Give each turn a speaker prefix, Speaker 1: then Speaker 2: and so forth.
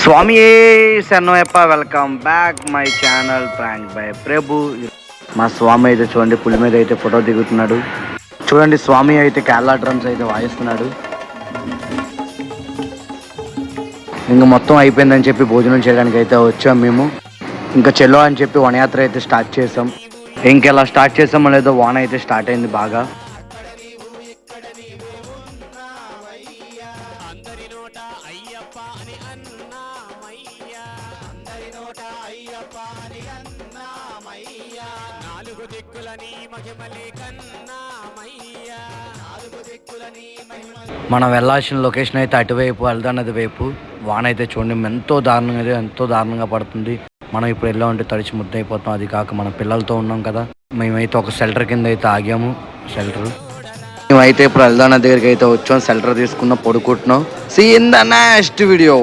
Speaker 1: స్వామి శరణయ్యప్ప, welcome back my channel prank by Prabhu. మా స్వామి అయితే చూడండి పులి మీద అయితే ఫోటో దిగుతున్నాడు. చూడండి స్వామి అయితే కేరళ డ్రమ్స్ అయితే వాయిస్తున్నాడు. ఇంకా మొత్తం అయిపోయిందని చెప్పి భోజనం చేయడానికి అయితే వచ్చాం మేము. ఇంకా చెల్లో అని చెప్పి వనయాత్ర అయితే స్టార్ట్ చేసాం. ఇంకెలా స్టార్ట్ చేసామో లేదో వాన అయితే స్టార్ట్ అయింది బాగా. మనం వెళ్ళాల్సిన లొకేషన్ అయితే అటువైపు వెళ్దా నది వైపు. వాన అయితే చూడండి ఎంతో దారుణంగా పడుతుంది. మనం ఇప్పుడు వెళ్ళా ఉంటే తడిచి ముద్ద అయిపోతాం. అది కాక మన పిల్లలతో ఉన్నాం కదా, మేమైతే ఒక షెల్టర్ కింద అయితే ఆగాము. మేమైతే ఇప్పుడు వెళ్దా నది దగ్గరికి అయితే వచ్చాం. షెల్టర్ తీసుకున్నాం, పడుకుంటున్నాం. See in the next video.